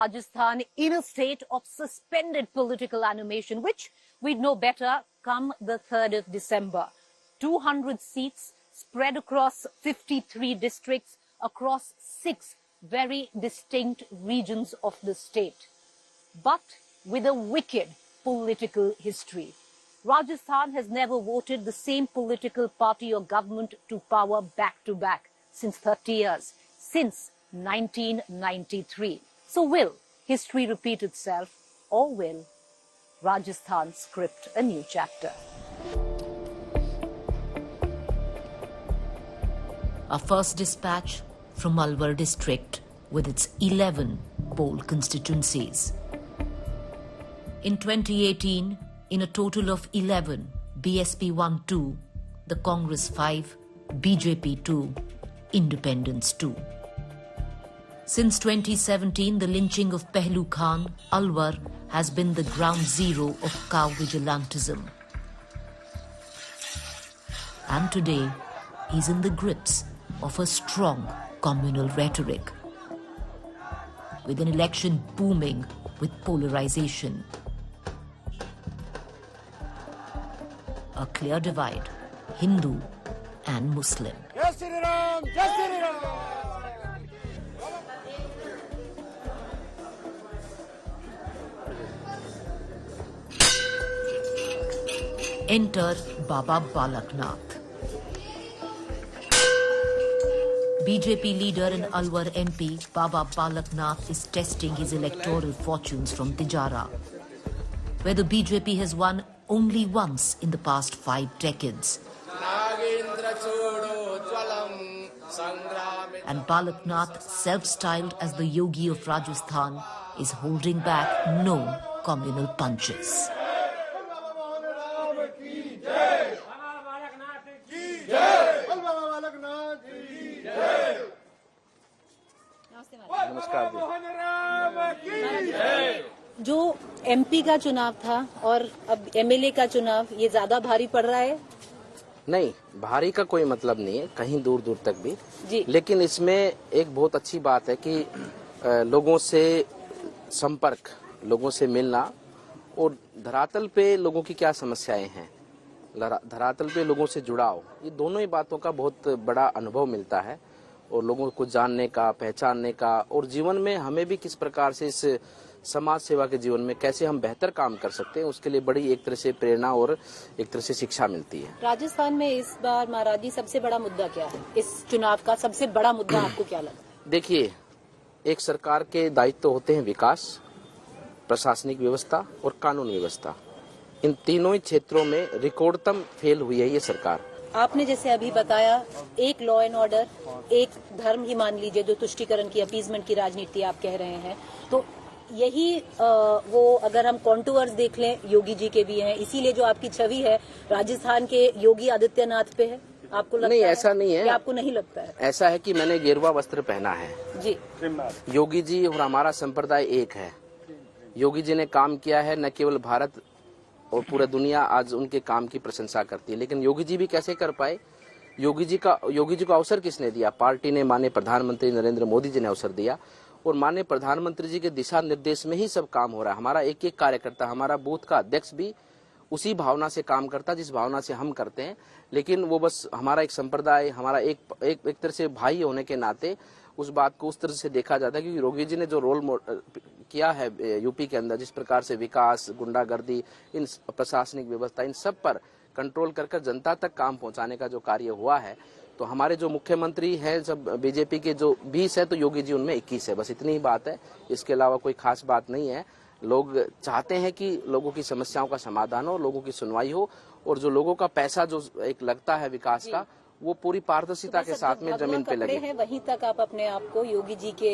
Rajasthan in a state of suspended political animation, which we'd know better come the 3rd of December. 200 seats spread across 53 districts across 6 very distinct regions of the state, but with a wicked political history. Rajasthan has never voted the same political party or government to power back to back since 30 years, since 1993. So will history repeat itself, or will Rajasthan script a new chapter? Our first dispatch from Alwar district with its 11 poll constituencies. In 2018, in a total of 11, BSP won 2, the Congress 5, BJP 2, Independents 2. Since 2017, the lynching of Pehlu Khan, Alwar has been the ground zero of cow vigilantism. And today, he's in the grips of a strong communal rhetoric, with an election booming with polarization. A clear divide, Hindu and Muslim. Jai Shri Ram! Jai Shri Ram! Enter Baba Balaknath. BJP leader and Alwar MP Baba Balaknath is testing his electoral fortunes from Tijara, where the BJP has won only once in the past 5 decades. And Balaknath, self-styled as the Yogi of Rajasthan, is holding back no communal punches. जो MP का चुनाव था और अब MLA का चुनाव, ये ज्यादा भारी पड़ रहा है? नहीं, भारी का कोई मतलब नहीं है, कहीं दूर दूर तक भी जी। लेकिन इसमें एक बहुत अच्छी बात है कि लोगों से संपर्क, लोगों से मिलना और धरातल पे लोगों की क्या समस्याएं हैं, धरातल पे लोगों से जुड़ाव, ये दोनों ही बातों का बहुत बड़ा अनुभव मिलता है और लोगों को जानने का, पहचानने का, और जीवन में हमें भी किस प्रकार से इस समाज सेवा के जीवन में कैसे हम बेहतर काम कर सकते हैं, उसके लिए बड़ी एक तरह से प्रेरणा और एक तरह से शिक्षा मिलती है। राजस्थान में इस बार महाराज जी सबसे बड़ा मुद्दा क्या है? इस चुनाव का सबसे बड़ा मुद्दा आपको क्या लगता है? देखिए, एक सरकार के दायित्व होते हैं विकास, प्रशासनिक व्यवस्था और कानून व्यवस्था। इन तीनों ही क्षेत्रों में रिकॉर्डतम फेल हुई है ये सरकार। आपने जैसे अभी बताया, एक लॉ एंड ऑर्डर, एक धर्म ही मान लीजिए, जो तुष्टीकरण की, अपीजमेंट की राजनीति आप कह रहे हैं, तो यही वो अगर हम कॉन्टूअर्स देख लें, योगी जी के भी हैं, इसीलिए जो आपकी छवि है राजस्थान के योगी आदित्यनाथ पे है, आपको लगता नहीं, है? ऐसा नहीं है। आपको नहीं लगता है? ऐसा है कि मैंने गेरुआ वस्त्र पहना है जी। योगी जी और हमारा संप्रदाय एक है। योगी जी ने काम किया है, न केवल भारत और पूरा दुनिया आज उनके काम की प्रशंसा करती है, लेकिन योगी जी भी कैसे कर पाए? योगी जी को अवसर किसने दिया? पार्टी ने, माननीय प्रधानमंत्री नरेंद्र मोदी जी ने अवसर दिया और माननीय प्रधानमंत्री जी के दिशा निर्देश में ही सब काम हो रहा है। हमारा एक एक कार्यकर्ता, हमारा बूथ का अध्यक्ष भी उसी भावना से काम करता जिस भावना से हम करते हैं, लेकिन वो बस हमारा एक संप्रदाय, हमारा एक तरह से भाई होने के नाते उस बात को उस तरह से देखा जाता है, क्योंकि योगी जी ने जो रोल किया है यूपी के अंदर, जिस प्रकार से विकास, गुंडागर्दी, इन प्रशासनिक व्यवस्था, इन सब पर कंट्रोल कर जनता तक काम पहुंचाने का जो कार्य हुआ है, तो हमारे जो मुख्यमंत्री हैं सब बीजेपी के जो 20 है, तो योगी जी उनमें 21 है, बस इतनी ही बात है, इसके अलावा कोई खास बात नहीं है। लोग चाहते हैं कि लोगों की समस्याओं का समाधान हो, लोगों की सुनवाई हो, और जो लोगों का पैसा जो एक लगता है विकास का, वो पूरी पारदर्शिता के साथ में जमीन पे लगे हैं। वहीं तक आप अपने आप को योगी जी के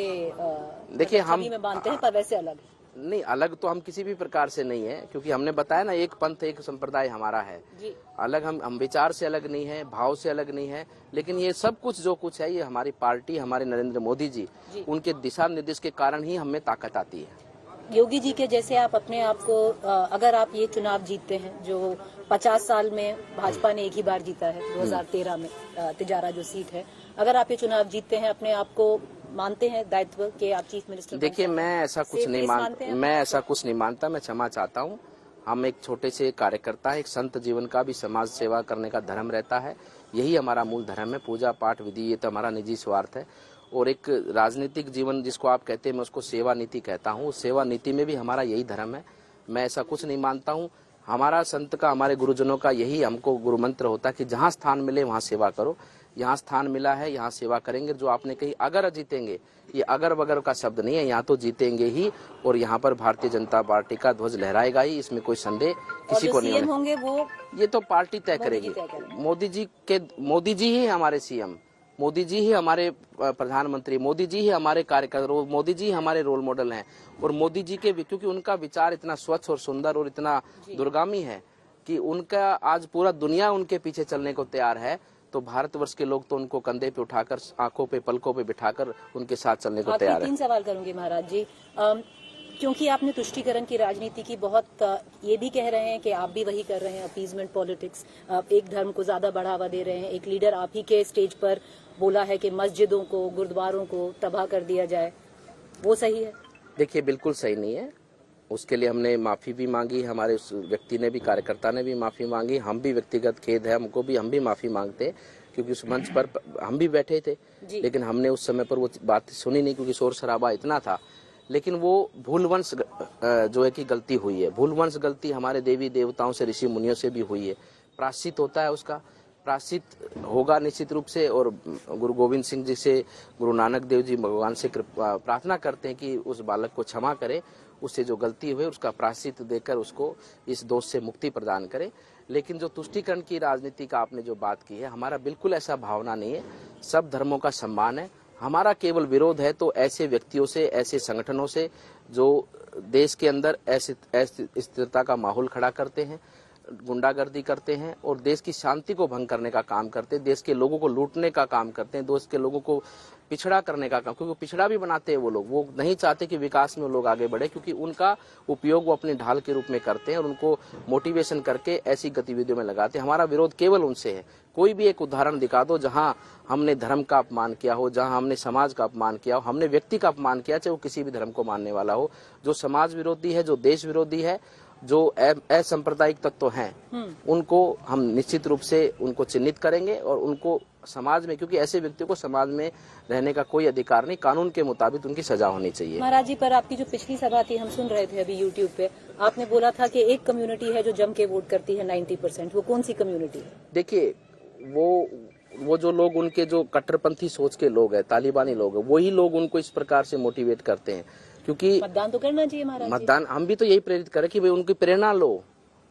देखिए, हम में मानते हैं, पर वैसे अलग नहीं, अलग तो हम किसी भी प्रकार से नहीं है, क्योंकि हमने बताया ना, एक पंथ एक संप्रदाय हमारा है जी। अलग हम विचार से अलग नहीं है, भाव से अलग नहीं है, लेकिन ये सब कुछ जो कुछ है, ये हमारी पार्टी, हमारे नरेंद्र मोदी जी, उनके दिशा निर्देश के कारण ही हमें ताकत आती है। योगी जी के जैसे आप अपने आप को, अगर आप ये चुनाव जीतते हैं, जो 50 साल में भाजपा ने एक ही बार जीता है, 2013 में तिजारा जो सीट है, अगर आप ये चुनाव जीतते हैं, अपने आप को मानते हैं दायित्व के आप चीफ मिनिस्टर? देखिए, मैं ऐसा कुछ नहीं मानता। मैं क्षमा चाहता हूँ। हम एक छोटे से कार्यकर्ता है। एक संत जीवन का भी समाज सेवा करने का धर्म रहता है। यही हमारा मूल धर्म है। पूजा पाठ विधि ये तो हमारा निजी स्वार्थ है। और एक राजनीतिक जीवन जिसको आप कहते हैं, मैं उसको सेवा नीति कहता हूँ। सेवा नीति में भी हमारा यही धर्म है। मैं ऐसा कुछ नहीं मानता हूँ। हमारा संत का, हमारे गुरुजनों का यही हमको गुरु मंत्र होता है कि जहाँ स्थान मिले वहाँ सेवा करो। यहाँ स्थान मिला है, यहाँ सेवा करेंगे। जो आपने कही अगर जीतेंगे, ये अगर वगर का शब्द नहीं है। यहाँ तो जीतेंगे ही और यहाँ पर भारतीय जनता पार्टी का ध्वज लहराएगा ही, इसमें कोई संदेह किसी को नहीं होंगे वो ये तो पार्टी तय करेगी। मोदी जी ही हमारे सीएम, मोदी जी ही हमारे प्रधानमंत्री, मोदी जी ही हमारे कार्यकर्ता, मोदी जी हमारे रोल मॉडल हैं। और मोदी जी के क्योंकि उनका विचार इतना स्वच्छ और सुंदर और इतना दूरगामी है कि उनका आज पूरा दुनिया उनके पीछे चलने को तैयार है। तो भारतवर्ष के लोग तो उनको कंधे पे उठाकर, आंखों पे, पलकों पे बिठाकर उनके साथ चलने को तैयार है। 3 सवाल करूंगी महाराज जी, क्योंकि आपने तुष्टीकरण की राजनीति की बहुत, ये भी कह रहे हैं कि आप भी वही कर रहे हैं, अपीजमेंट पॉलिटिक्स। एक धर्म को ज्यादा बढ़ावा दे रहे हैं। एक लीडर आप ही के स्टेज पर बोला है कि मस्जिदों को, गुरुद्वारों को तबाह कर दिया जाए, वो सही है? देखिए, बिल्कुल सही नहीं है। उसके लिए हमने माफी भी मांगी, हमारे उस व्यक्ति ने भी, कार्यकर्ता ने भी माफी मांगी। हम भी, व्यक्तिगत खेद है हमको भी, हम भी माफी मांगते, क्योंकि उस मंच पर हम भी बैठे थे। लेकिन हमने उस समय पर वो बात सुनी नहीं, क्योंकि शोर शराबा इतना था। लेकिन वो भूलवंश जो है कि गलती हुई है। भूलवंश गलती हमारे देवी देवताओं से, ऋषि मुनियों से भी हुई है। प्रायश्चित होता है, उसका प्रायश्चित होगा निश्चित रूप से। और गुरु गोविंद सिंह जी से, गुरु नानक देव जी भगवान से प्रार्थना करते हैं कि उस बालक को क्षमा करे, उससे जो गलती हुई उसका प्रायश्चित देकर उसको इस दोष से मुक्ति प्रदान करे। लेकिन जो तुष्टीकरण की राजनीति का आपने जो बात की है, हमारा बिल्कुल ऐसा भावना नहीं है। सब धर्मों का सम्मान है। हमारा केवल विरोध है तो ऐसे व्यक्तियों से, ऐसे संगठनों से जो देश के अंदर ऐसे स्थिरता का माहौल खड़ा करते हैं, गुंडागर्दी करते हैं और देश की शांति को भंग करने का काम करते हैं, देश के लोगों को लूटने का काम करते हैं, देश के लोगों को पिछड़ा करने का काम, क्योंकि पिछड़ा भी बनाते हैं वो लोग। वो नहीं चाहते कि विकास में वो लोग आगे बढ़े, क्योंकि उनका उपयोग वो अपने ढाल के रूप में करते हैं और उनको मोटिवेशन करके ऐसी गतिविधियों में लगाते हैं। हमारा विरोध केवल उनसे है। कोई भी एक उदाहरण दिखा दो जहां हमने धर्म का अपमान किया हो, जहां हमने समाज का अपमान किया हो, हमने व्यक्ति का अपमान किया, चाहे वो किसी भी धर्म को मानने वाला हो। जो समाज विरोधी है, जो देश विरोधी है, जो असंप्रदायिक तत्व हैं, उनको हम निश्चित रूप से उनको चिन्हित करेंगे और उनको समाज में, क्योंकि ऐसे व्यक्तियों को समाज में रहने का कोई अधिकार नहीं, कानून के मुताबिक उनकी सजा होनी चाहिए। महाराज जी, पर आपकी जो पिछली सभा थी, हम सुन रहे थे अभी यूट्यूब पे, आपने बोला था कि एक कम्युनिटी है जो जम के वोट करती है 90%। वो कौन सी कम्युनिटी है? देखिए, वो जो लोग, उनके जो कट्टरपंथी सोच के लोग हैं, तालिबानी लोग हैं, वही लोग उनको इस प्रकार से मोटिवेट करते हैं। क्योंकि मतदान तो करना चाहिए महाराज, मतदान हम भी तो यही प्रेरित करें कि भाई उनकी प्रेरणा लो,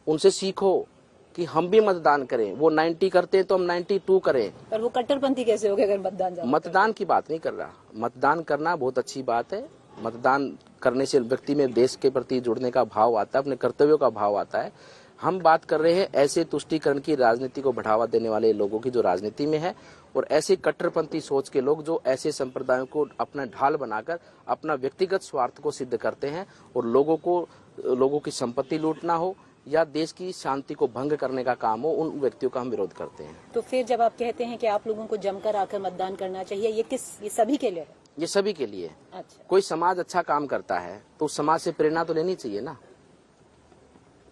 उनसे सीखो कि हम भी मतदान करें। वो 90 करते हैं तो हम 92 करें। पर वो कट्टरपंथी कैसे हो गए अगर मतदान की बात नहीं कर रहा। मतदान करना बहुत अच्छी बात है। मतदान करने से व्यक्ति में देश के प्रति जुड़ने का भाव आता है, अपने कर्तव्यों का भाव आता है। हम बात कर रहे हैं ऐसे तुष्टीकरण की राजनीति को बढ़ावा देने वाले लोगों की जो राजनीति में है, और ऐसे कट्टरपंथी सोच के लोग जो ऐसे संप्रदायों को अपना ढाल बनाकर अपना व्यक्तिगत स्वार्थ को सिद्ध करते हैं और लोगों की संपत्ति लूटना हो या देश की शांति को भंग करने का काम हो, उन व्यक्तियों का हम विरोध करते हैं। तो फिर जब आप कहते हैं कि आप लोगों को जमकर आकर मतदान करना चाहिए, ये सभी के लिए है? ये सभी के लिए। अच्छा। कोई समाज अच्छा काम करता है तो उस समाज से प्रेरणा तो लेनी चाहिए ना,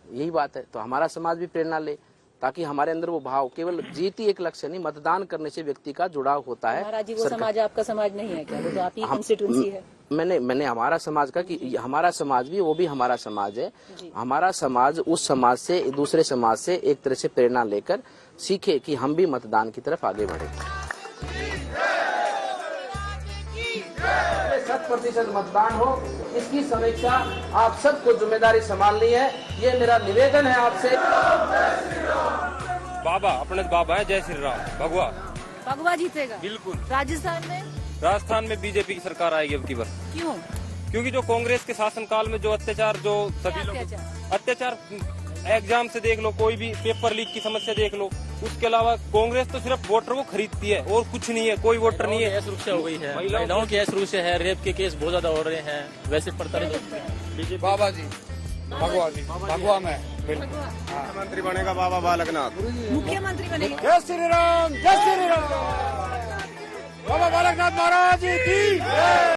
यही बात है। तो हमारा समाज भी प्रेरणा ले, ताकि हमारे अंदर वो भाव, केवल जीत ही एक लक्ष्य नहीं, मतदान करने से व्यक्ति का जुड़ाव होता है। महाराज जी, वो समाज आपका समाज नहीं है क्या? वो तो आपकी कंस्टिट्यूएंसी है। मैंने हमारा समाज का कि हमारा समाज भी, वो भी हमारा समाज है। हमारा समाज उस समाज से, दूसरे समाज से एक तरह से प्रेरणा लेकर सीखे कि हम भी मतदान की तरफ आगे बढ़े। 100% मतदान हो, इसकी समीक्षा आप सबको जिम्मेदारी संभालनी है, ये मेरा निवेदन है आपसे। बाबा अपने बाबा है, जय श्री राम। भगवा जीतेगा बिल्कुल। राजस्थान में बीजेपी की सरकार आएगी अब की बार। क्यों? क्योंकि जो कांग्रेस के शासनकाल में जो अत्याचार, जो सभी लोग अत्याचार, एग्जाम से देख लो, कोई भी पेपर लीक की समस्या देख लो, उसके अलावा कांग्रेस तो सिर्फ वोटर को खरीदती है और कुछ नहीं है, कोई वोटर नहीं है। सुरक्षा हो गई है, महिलाओं की सुरक्षा है, रेप के केस बहुत ज्यादा हो रहे हैं, वैसे प्रताड़ित। बाबा जी, भगवा में मुख्यमंत्री बनेगा बाबा बालकनाथ, मुख्यमंत्री बनेगा। जय श्री राम, जय श्री राम। बाबा बालकनाथ महाराज की